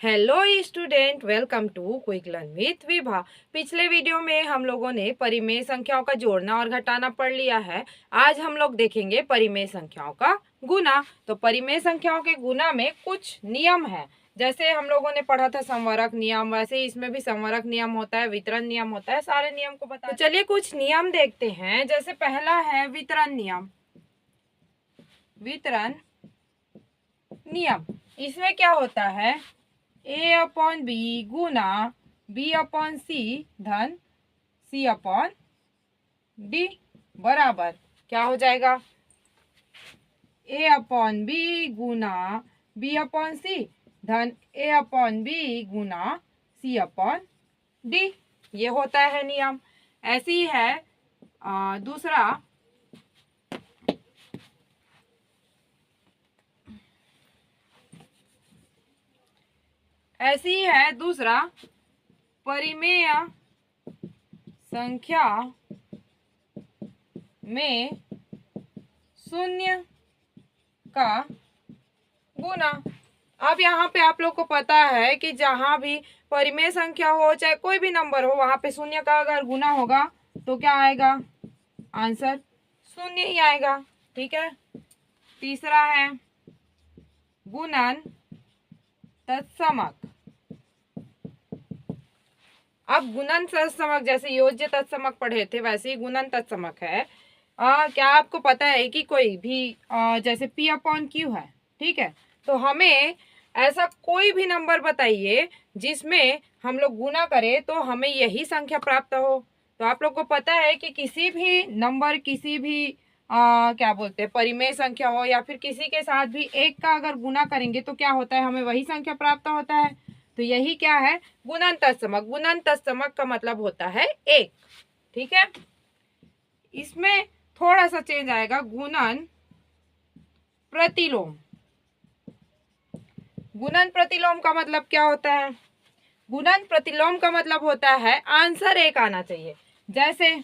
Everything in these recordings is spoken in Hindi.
Hello student, welcome to quick learn with Vibha. पिछले वीडियो में हम लोगों ने परिमेय संख्याओं का जोड़ना और घटाना पढ़ लिया है। आज हम लोग देखेंगे परिमेय संख्याओं का गुना। तो परिमेय संख्याओं के गुना में कुछ नियम है। जैसे हम लोगों ने पढ़ा था संवरक नियम, वैसे इसमें भी संवरक नियम होता है, वितरण नियम होता है। सारे नियम को बता। तो चलिए कुछ नियम देखते हैं। जैसे पहला है वितरण नियम। वितरण नियम, इसमें क्या होता है, ए अपॉन बी गुना बी अपॉन सी धन सी अपॉन डी बराबर क्या हो जाएगा, ए अपॉन बी गुना बी अपॉन सी धन ए अपॉन बी गुना सी अपॉन डी। ये होता है नियम। ऐसी है दूसरा परिमेय संख्या में शून्य का गुना। अब यहाँ पे आप लोग को पता है कि जहाँ भी परिमेय संख्या हो, चाहे कोई भी नंबर हो, वहां पे शून्य का अगर गुना होगा तो क्या आएगा, आंसर शून्य ही आएगा। ठीक है। तीसरा है गुणन तत्समक। अब गुणन तत्समक, जैसे योज्य तत्समक पढ़े थे, वैसे ही गुणन तत्समक है। क्या आपको पता है कि कोई भी जैसे P अपॉन Q है, ठीक है, तो हमें ऐसा कोई भी नंबर बताइए जिसमें हम लोग गुना करें तो हमें यही संख्या प्राप्त हो। तो आप लोग को पता है कि किसी भी नंबर, किसी भी क्या बोलते हैं, परिमेय संख्या हो या फिर किसी के साथ भी एक का अगर गुना करेंगे तो क्या होता है, हमें वही संख्या प्राप्त होता है। तो यही क्या है, गुणन तत्समक। गुणन तत्समक का मतलब होता है एक। ठीक है। इसमें थोड़ा सा चेंज आएगा, गुणन प्रतिलोम। गुणन प्रतिलोम का मतलब क्या होता है, गुणन प्रतिलोम का मतलब होता है आंसर एक आना चाहिए। जैसे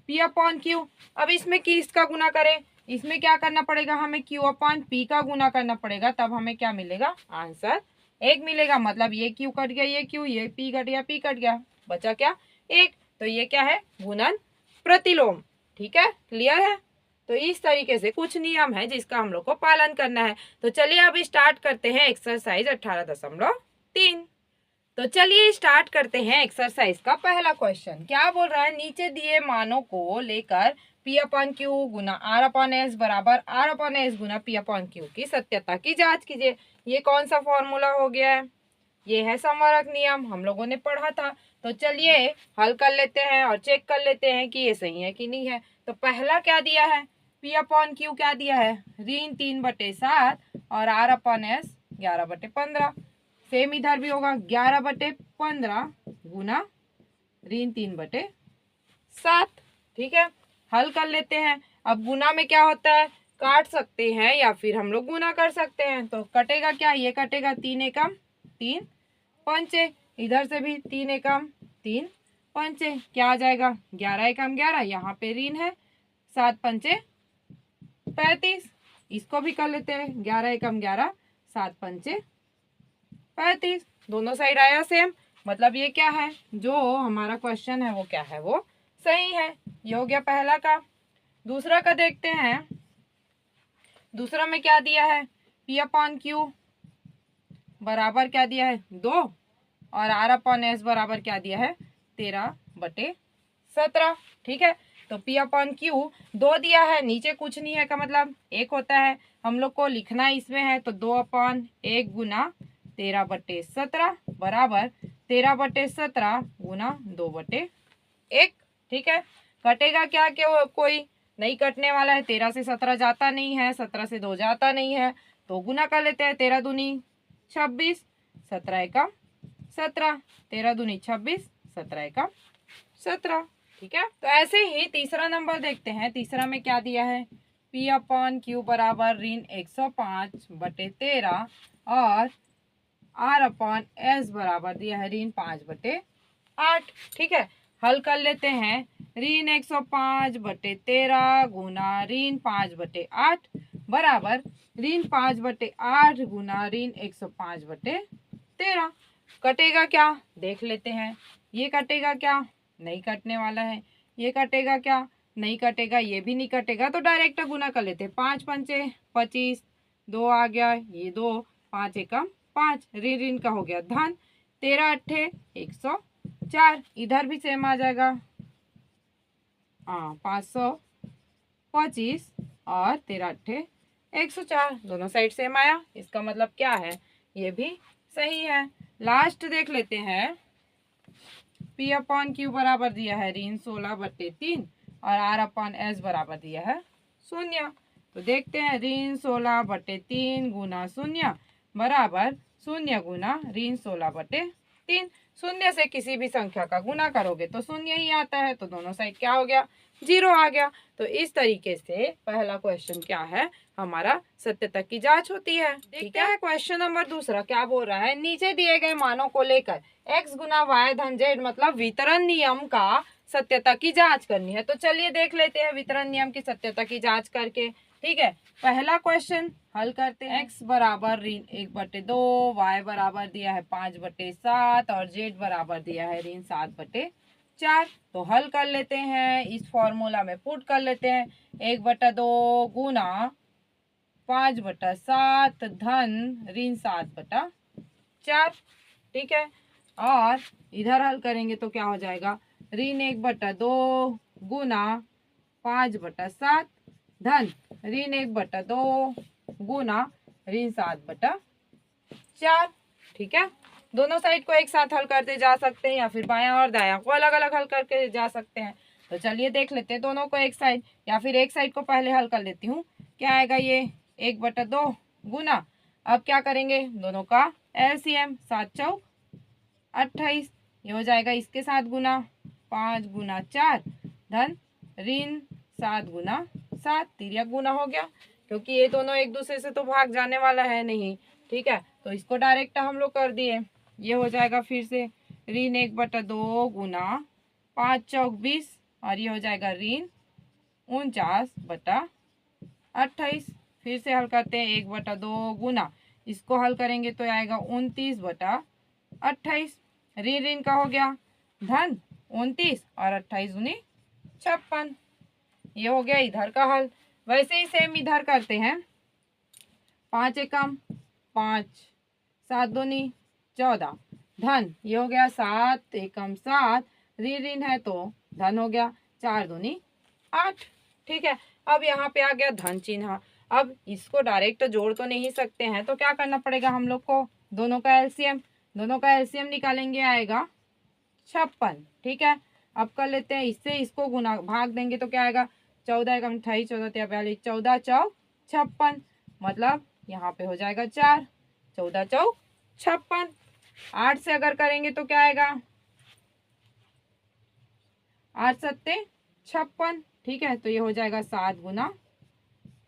P अपॉन Q, अब इसमें किसका गुना करें, इसमें क्या करना पड़ेगा, हमें Q अपॉन P का गुना करना पड़ेगा, तब हमें क्या मिलेगा, आंसर एक मिलेगा। मतलब ये Q कट गया, ये Q, ये P कट गया, P कट गया, बचा क्या, एक। तो ये क्या है, गुणन प्रतिलोम। ठीक है, क्लियर है। तो इस तरीके से कुछ नियम है जिसका हम लोग को पालन करना है। तो चलिए अब स्टार्ट करते हैं एक्सरसाइज 18.3। तो चलिए स्टार्ट करते हैं एक्सरसाइज का पहला क्वेश्चन। क्या बोल रहा है, नीचे दिए मानों को लेकर P अपॉन Q गुना R अपॉन S बराबर R अपॉन S गुना P अपॉन Q की सत्यता की जांच कीजिए। ये कौन सा फॉर्मूला हो गया है, ये है संवरक नियम, हम लोगों ने पढ़ा था। तो चलिए हल कर लेते हैं और चेक कर लेते हैं कि ये सही है कि नहीं है। तो पहला क्या दिया है, P अपॉन Q क्या दिया है, ऋण 3/7 और R अपॉन S 11/15। सेम इधर भी होगा, 11/15 गुना ऋण 3/7। ठीक है, हल कर लेते हैं। अब गुना में क्या होता है, काट सकते हैं या फिर हम लोग गुना कर सकते हैं। तो कटेगा क्या, ये कटेगा, 3 एकम 3 पंचे, इधर से भी 3 एकम 3 पंचे, क्या आ जाएगा, 11 एकम 11, यहाँ पे ऋण है, 7 पंचे 35। इसको भी कर लेते हैं, 11 एकम 11, 7 पंचे 35। दोनों साइड आया सेम, मतलब ये क्या है, जो हमारा क्वेश्चन है वो क्या है, वो सही है। ये हो गया पहला का। दूसरा का देखते हैं। दूसरा में क्या दिया है, P अपॉन Q बराबर क्या दिया है, 2 और R अपॉन S बराबर क्या दिया है, 13/17। ठीक है, तो P अपॉन Q 2 दिया है, नीचे कुछ नहीं है का मतलब एक होता है, हम लोग को लिखना इसमें है। तो 2/1 गुना 13/17 बराबर 13/17 गुना 2/1। ठीक है, कटेगा क्या, कि कोई नहीं कटने वाला है, 13 से 17 जाता नहीं है, 17 से 2 जाता नहीं है, तो गुना कर लेते हैं। 13 दूनी 26, 17 एकम 17, 13 दूनी 26, 17 एकम 17। ठीक है, तो ऐसे ही तीसरा नंबर देखते हैं। तीसरा में क्या दिया है, P अपॉन Q बराबर ऋण 105/13 और R अपॉन S बराबर दिया है ऋण 5/8। ठीक है, हल कर लेते हैं। ऋण 105/13 गुना ऋण 5/8 बराबर ऋण 5/8 गुना ऋण 105/13। 13। कटेगा क्या देख लेते हैं। ये कटेगा क्या, नहीं कटने वाला है। ये कटेगा क्या, नहीं कटेगा। ये भी नहीं कटेगा, तो डायरेक्ट गुना कर लेते हैं। 5 पंचे 25, 2 आ गया, ये 2, 5 एकम 5, ऋण ऋण का हो गया धन। 13 अट्ठे 104, इधर भी सेम आ जाएगा। हाँ, 525 और 13 अट्ठे 104, दोनों साइड सेम आया। इसका मतलब क्या है, ये भी सही है। लास्ट देख लेते हैं। P अपॉन Q बराबर दिया है ऋण 16/3 और R अपॉन S बराबर दिया है 0। तो देखते हैं, ऋण 16/3 गुना 0 बराबर 0 गुना ऋण 16/3। शून्य से किसी भी संख्या का गुना करोगे तो 0 ही आता है, तो दोनों साइड क्या हो गया, 0 आ गया। तो इस तरीके से पहला क्वेश्चन क्या है, हमारा सत्यता की जांच होती है। ठीक है, क्वेश्चन नंबर दूसरा क्या बोल रहा है, नीचे दिए गए मानों को लेकर x गुना y धन z मतलब वितरण नियम का सत्यता की जांच करनी है। तो चलिए देख लेते हैं वितरण नियम की सत्यता की जांच करके। ठीक है, पहला क्वेश्चन हल करते हैं। x बराबर ऋण 1/2, y बराबर दिया है 5/7 और z बराबर दिया है ऋण 7/4। तो हल कर लेते हैं, इस फॉर्मूला में पुट कर लेते हैं। 1/2 गुना 5/7 धन ऋण 7/4। ठीक है, और इधर हल करेंगे तो क्या हो जाएगा, ऋण 1/2 गुना 5/7 धन ऋण 1/2 गुना ऋण 7/4। ठीक है, दोनों साइड को एक साथ हल करते जा सकते हैं या फिर बायां और दायां को अलग अलग हल करके जा सकते हैं। तो चलिए देख लेते हैं दोनों को एक साइड, या फिर एक साइड को पहले हल कर लेती हूँ। क्या आएगा, ये 1/2 गुना, अब क्या करेंगे, दोनों का एलसीएम 7 चौक 28, ये हो जाएगा इसके साथ गुना 5 गुना 4 धन ऋण 7 गुना 7, तिर्यक गुना हो गया, क्योंकि ये दोनों एक दूसरे से तो भाग जाने वाला है नहीं। ठीक है, तो इसको डायरेक्ट हम लोग कर दिए। ये हो जाएगा फिर से ऋण 1/2 गुना 5 चौक 20 और ये हो जाएगा ऋण 49/28। फिर से हल करते हैं, 1/2 गुना, इसको हल करेंगे तो आएगा 29/28, ऋण ऋण का हो गया धन 29 और 28 दूनी 56। ये हो गया इधर का हल। वैसे ही सेम इधर करते हैं। 5 एकम 5, 7 दूनी 14 धन, ये हो गया 7 एकम 7, ऋण ऋण है तो धन हो गया 4 दूनी 8। ठीक है, अब यहाँ पे आ गया धन चिन्ह। अब इसको डायरेक्ट जोड़ तो नहीं सकते हैं, तो क्या करना पड़ेगा हम लोग को, दोनों का एलसीएम निकालेंगे, आएगा 56। ठीक है, अब कर लेते हैं, इससे इसको गुना भाग देंगे तो क्या आएगा, 14 एकम 28, 14 तिया 42, 14 चौक 56, मतलब यहाँ पे हो जाएगा 4, 14 चौक 56। 8 से अगर करेंगे तो क्या आएगा, 8 सत्ते 56। ठीक है, तो ये हो जाएगा 7 गुना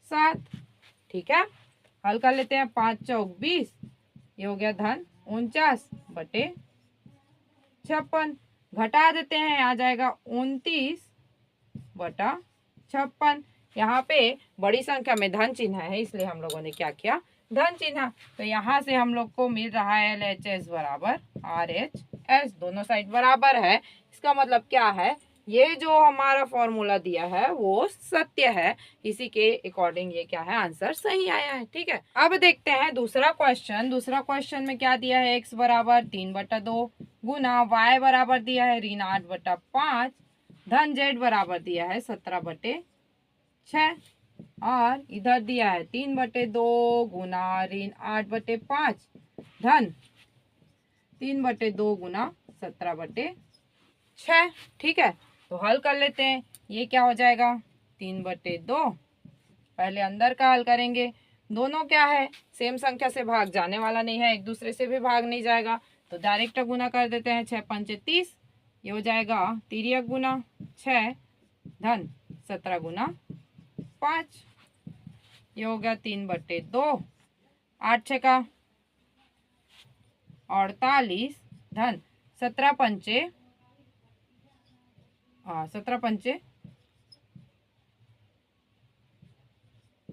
7। ठीक है, हल कर लेते हैं, 5 चौक 20, ये हो गया धन 49/56, घटा देते हैं, आ जाएगा 29/56। यहाँ पे बड़ी संख्या में धन चिन्ह है, इसलिए हम लोगों ने क्या किया, धन चिन्ह। तो यहाँ से हम लोग को मिल रहा है LHS बराबर RHS, दोनों साइड बराबर है। इसका मतलब क्या है, ये जो हमारा फॉर्मूला दिया है वो सत्य है, इसी के अकॉर्डिंग ये क्या है, आंसर सही आया है। ठीक है, अब देखते हैं दूसरा क्वेश्चन में क्या दिया है, x बराबर 3/2 गुना y बराबर दिया है ऋण 8/5 धन z बराबर दिया है 17/6 और इधर दिया है 3/2 गुना ऋण 8/5 धन 3/2 गुना 17/6। ठीक है, तो हल कर लेते हैं, ये क्या हो जाएगा, 3/2, पहले अंदर का हल करेंगे। दोनों क्या है, सेम संख्या से भाग जाने वाला नहीं है, एक दूसरे से भी भाग नहीं जाएगा, तो डायरेक्ट गुना कर देते हैं। 6 पंचे 30, ये हो जाएगा तिर्यक गुना 6 धन 17 गुना 5, ये हो गया 3/2, 8 छका 48 धन 17 पंचे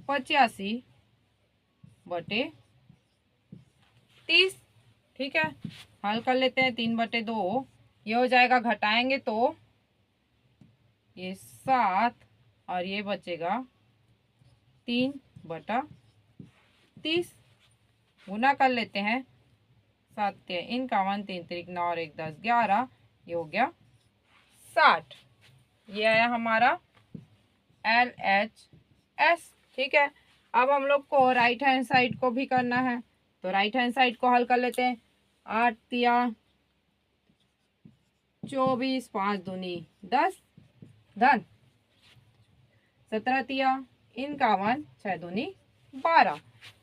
85/30। ठीक है, हल कर लेते हैं। 3/2 ये हो जाएगा, घटाएंगे तो ये 7 और ये बचेगा 3/30। गुना कर लेते हैं, 7 इनका 1 3 3 9 और 1 10 11, ये हो गया 60। ये आया हमारा LHS। ठीक है, अब हम लोग को राइट हैंड साइड को भी करना है, तो राइट हैंड साइड को हल कर लेते हैं। 8 तिया 24, 5 दूनी 10, धन 17 तिया इनका 1 6 दूनी 12।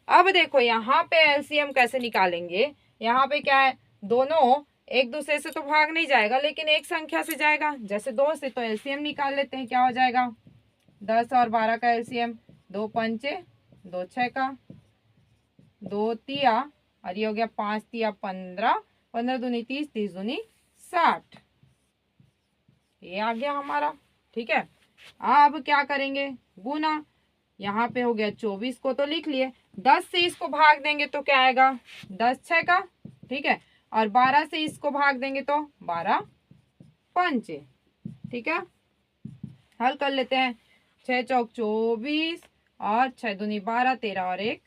अब देखो यहाँ पे एलसीएम कैसे निकालेंगे। यहाँ पे क्या है, दोनों एक दूसरे से तो भाग नहीं जाएगा, लेकिन एक संख्या से जाएगा, जैसे 2 से, तो एलसीएम निकाल लेते हैं। क्या हो जाएगा, 10 और 12 का एलसीएम, 2 पंचे 2 6 का, 2 तिया और ये हो गया 5 तिया 15, 15 दूनी 30, 30 दूनी 60, ये आ गया हमारा। ठीक है, अब क्या करेंगे, गुना। यहाँ पे हो गया 24 को तो लिख लिए, 10 से इसको भाग देंगे तो क्या आएगा, 10 6 का। ठीक है, और 12 से इसको भाग देंगे तो 12 पंचे। ठीक है, हल कर लेते हैं। 6 चौक 24 और 6 दूनी 12, 13 और 1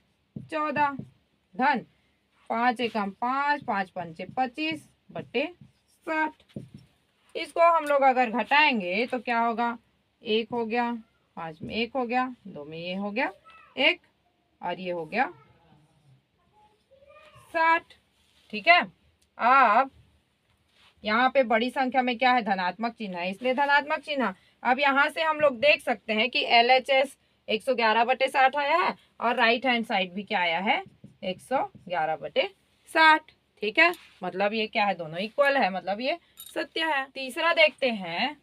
14, धन 5 एकम 5, 5 पंचे 25/60। इसको हम लोग अगर घटाएंगे तो क्या होगा, 1 हो गया, 5 में 1 हो गया, 2 में ये हो गया 1 और ये हो गया 60। ठीक है, अब यहाँ पे बड़ी संख्या में क्या है, धनात्मक चिन्ह है, इसलिए धनात्मक चिन्ह। अब यहाँ से हम लोग देख सकते हैं कि LHS 111/60 आया है और राइट हैंड साइड भी क्या आया है, 111/60। ठीक है, मतलब ये क्या है, दोनों इक्वल है, मतलब ये सत्य है। तीसरा देखते हैं,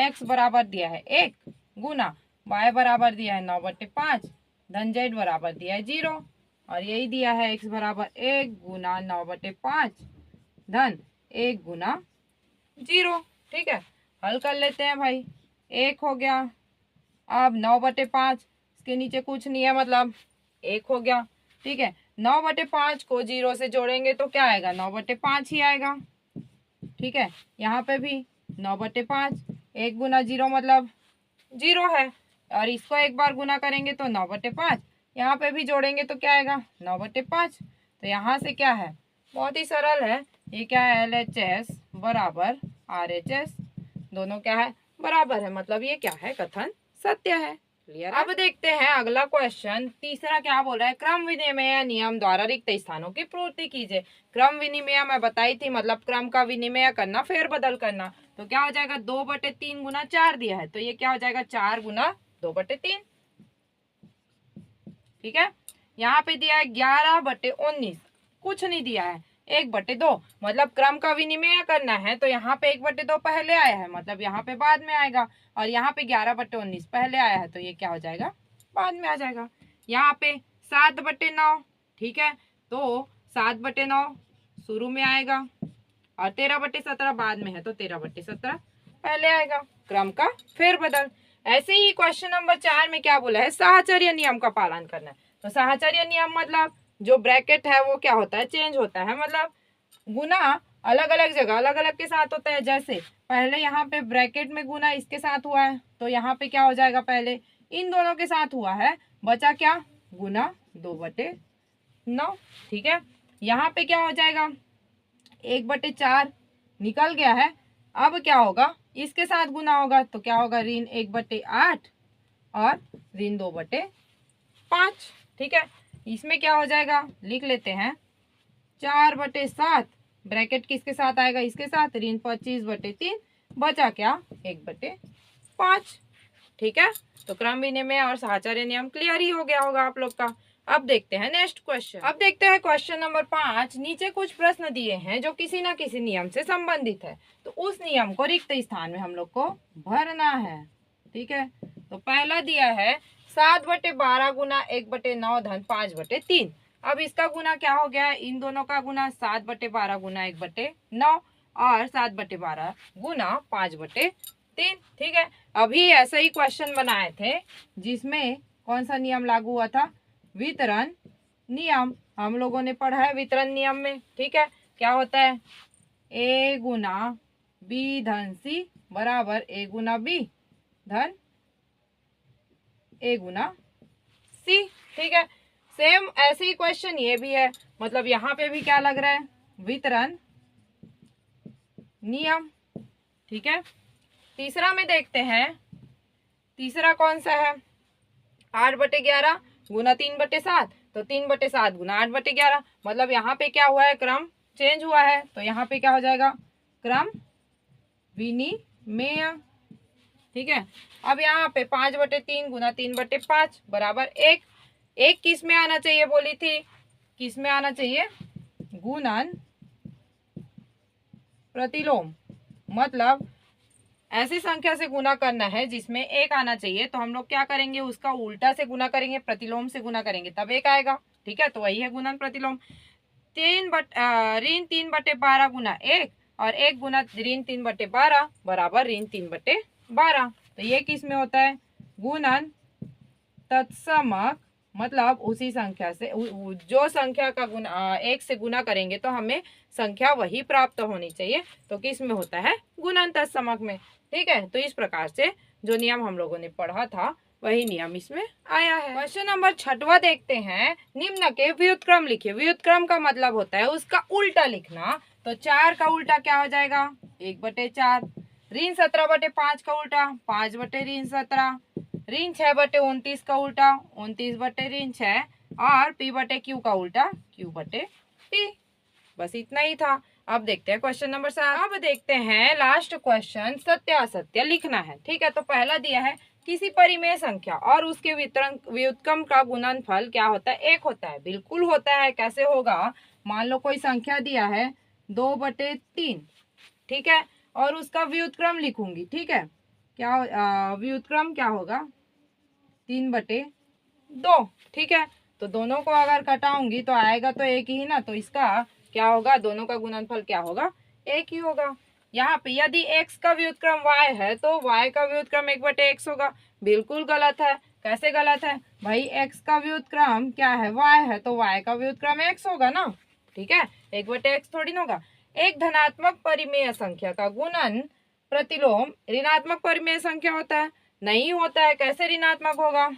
x बराबर दिया है 1 गुना y बराबर दिया है 9/5, धन z बराबर दिया है 0 और यही दिया है x बराबर 1 गुना 9/5, धन 1 गुना 0। ठीक है, हल कर लेते हैं भाई। 1 हो गया, अब 9/5, इसके नीचे कुछ नहीं है, मतलब 1 हो गया। ठीक है, 9/5 को 0 से जोड़ेंगे तो क्या आएगा, 9/5 ही आएगा। ठीक है, यहाँ पे भी 9/5, 1 गुना 0 मतलब 0 है, और इसको एक बार गुना करेंगे तो 9/5, यहाँ पे भी जोड़ेंगे तो क्या आएगा, 9/5। तो यहाँ से क्या है, बहुत ही सरल है, ये क्या है, LHS बराबर RHS, दोनों क्या है, बराबर है, मतलब ये क्या है, कथन सत्य है। क्लियर। अब देखते हैं अगला क्वेश्चन। तीसरा क्या बोल रहा है, क्रम विनिमय नियम द्वारा रिक्त स्थानों की पूर्ति कीजिए। क्रम विनिमय मैं बताई थी, मतलब क्रम का विनिमय करना, फेरबदल करना। तो क्या हो जाएगा, 2/3 गुना 4 दिया है, तो ये क्या हो जाएगा, 4 गुना 2/3। ठीक है, यहाँ पे दिया है 11/19, कुछ नहीं दिया है, 1/2, मतलब क्रम का विनिमय करना है तो यहाँ पे 1/2 पहले आया है, मतलब यहाँ पे बाद में आएगा, और यहाँ पे 11/19 पहले आया है, तो ये क्या हो जाएगा, बाद में आ जाएगा। यहाँ पे 7/9, ठीक है, तो 7/9 शुरू में आएगा, और 13/17 बाद में है, तो 13/17 पहले आएगा, क्रम का फेरबदल। ऐसे ही क्वेश्चन नंबर 4 में क्या बोला है, साहचर्य नियम का पालन करना है। तो साहचर्य नियम मतलब जो ब्रैकेट है वो क्या होता है, चेंज होता है, मतलब गुना अलग अलग जगह अलग अलग के साथ होता है। जैसे पहले यहाँ पे ब्रैकेट में गुना इसके साथ हुआ है, तो यहाँ पे क्या हो जाएगा, पहले इन दोनों के साथ हुआ है, बचा क्या, गुना 2/9। ठीक है, यहाँ पे क्या हो जाएगा, 1/4 निकल गया है, अब क्या होगा, इसके साथ गुना होगा, तो क्या होगा, ऋण 1/8 और ऋण 2/5। ठीक है, इसमें क्या हो जाएगा, लिख लेते हैं 4/7, ब्रैकेट किसके साथ आएगा, इसके साथ, ऋण 25/3, बचा क्या, 1/5। ठीक है, तो क्रम विनिमय और साहचर्य नियम क्लियर ही हो गया होगा आप लोग का। अब देखते हैं नेक्स्ट क्वेश्चन। अब देखते हैं क्वेश्चन नंबर 5। नीचे कुछ प्रश्न दिए हैं जो किसी न किसी नियम से संबंधित है, तो उस नियम को रिक्त स्थान में हम लोग को भरना है। ठीक है, तो पहला दिया है 7/12 गुना 1/9 धन 5/3। अब इसका गुना क्या हो गया है, इन दोनों का गुना 7/12 गुना 1/9 और 7/12 गुना 5/3। ठीक है, अभी ऐसा ही क्वेश्चन बनाए थे जिसमें कौन सा नियम लागू हुआ था, वितरण नियम हम लोगों ने पढ़ा है वितरण नियम में, ठीक है। क्या होता है, ए गुना बी धन सी बराबर ए गुना बी धन ए गुना सी, ठीक है। सेम ऐसे ही क्वेश्चन ये भी है, मतलब यहाँ पे भी क्या लग रहा है, वितरण नियम, ठीक है। तीसरा में देखते हैं, तीसरा कौन सा है, 8/11 गुना 3/7, तो 3/7 गुना 8/11, मतलब यहाँ पे क्या हुआ है, क्रम चेंज हुआ है, तो यहाँ पे क्या हो जाएगा, क्रम विनिमेय, ठीक है। अब यहाँ पे 5/3 गुना 3/5 बराबर 1, 1 किस में आना चाहिए बोली थी, किस में आना चाहिए, गुणन प्रतिलोम, मतलब ऐसी संख्या से गुना करना है जिसमें 1 आना चाहिए, तो हम लोग क्या करेंगे, उसका उल्टा से गुना करेंगे, प्रतिलोम से गुना करेंगे तब 1 आएगा, ठीक है। तो वही है गुणन प्रतिलोम। ऋण 3/12 गुना 1 और 1 गुना ऋण 3/12 बराबर ऋण 3/12, तो ये किस में होता है, गुणन तत्समक, मतलब उसी संख्या से जो संख्या का गुना 1 से गुना करेंगे तो हमें संख्या वही प्राप्त होनी चाहिए, तो किस में होता है, गुणन तत्समक में, ठीक है। तो इस प्रकार से जो नियम हम लोगों ने पढ़ा था वही नियम इसमें आया है। क्वेश्चन नंबर 6वां देखते हैं, निम्न के व्युत्क्रम लिखिए। व्युत्क्रम का मतलब होता है उसका उल्टा लिखना, तो 4 का उल्टा क्या हो जाएगा, 1/4, ऋण 17/5 का उल्टा 5/17, ऋण 6/29 का उल्टा 29/6 और p/q का उल्टा q/p, बस इतना ही था। अब देखते हैं क्वेश्चन नंबर 7। अब देखते हैं लास्ट क्वेश्चन, सत्य असत्य लिखना है, ठीक है। तो पहला दिया है किसी परिमेय संख्या और उसके व्युत्क्रम का गुणनफल क्या होता है, 1 होता है, बिल्कुल होता है। कैसे होगा, मान लो कोई संख्या दिया है 2/3, ठीक है, और उसका व्युत्क्रम लिखूंगी, ठीक है। क्या व्युत्क्रम क्या होगा, 3/2, ठीक है। तो दोनों को अगर घटाऊंगी तो आएगा तो 1 ही ना, तो इसका क्या होगा, दोनों का गुणनफल क्या होगा, 1 ही होगा। यहाँ पे यदि x का व्युत्क्रम y है तो y का व्युत्क्रम 1/x होगा, बिल्कुल गलत है। कैसे गलत है भाई, x का व्युत्क्रम क्या है, y है, तो y का व्युत्क्रम x होगा ना, ठीक है, 1/x थोड़ी ना होगा। एक धनात्मक परिमेय संख्या का गुणन प्रतिलोम ऋणात्मक परिमेय संख्या होता है, नहीं होता है। कैसे ऋणात्मक होगा,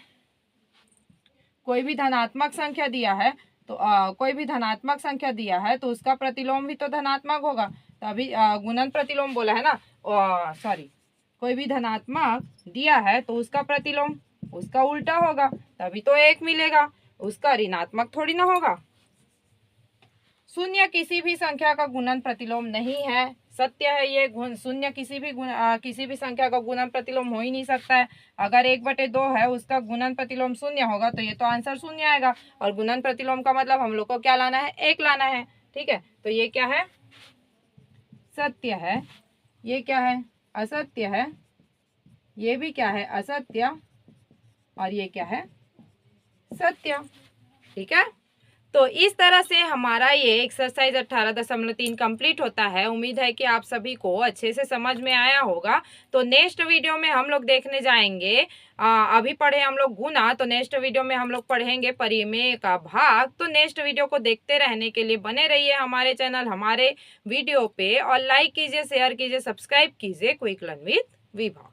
कोई भी धनात्मक संख्या दिया है तो कोई भी धनात्मक संख्या दिया है तो उसका प्रतिलोम भी तो धनात्मक होगा, तो अभी गुणन प्रतिलोम बोला है ना, सॉरी, कोई भी धनात्मक दिया है तो उसका प्रतिलोम उसका उल्टा होगा, तभी तो 1 मिलेगा, उसका ऋणात्मक थोड़ी ना होगा। शून्य किसी भी संख्या का गुणन प्रतिलोम नहीं है, सत्य है ये। शून्य किसी भी संख्या का गुणन प्रतिलोम हो ही नहीं सकता है। अगर 1/2 है उसका गुणन प्रतिलोम 0 होगा तो ये तो आंसर 0 आएगा, और गुणन प्रतिलोम का मतलब हम लोग को क्या लाना है, 1 लाना है, ठीक है। तो ये क्या है, सत्य है, ये क्या है, असत्य है, ये भी क्या है, असत्य, और ये क्या है, सत्य, ठीक है। तो इस तरह से हमारा ये एक्सरसाइज 18.3 कंप्लीट होता है। उम्मीद है कि आप सभी को अच्छे से समझ में आया होगा। तो नेक्स्ट वीडियो में हम लोग देखने जाएंगे, अभी पढ़े हम लोग गुना, तो नेक्स्ट वीडियो में हम लोग पढ़ेंगे परिमेय का भाग। तो नेक्स्ट वीडियो को देखते रहने के लिए बने रहिए हमारे चैनल, हमारे वीडियो पे, और लाइक कीजिए, शेयर कीजिए, सब्सक्राइब कीजिए क्विक लर्न विद विभा।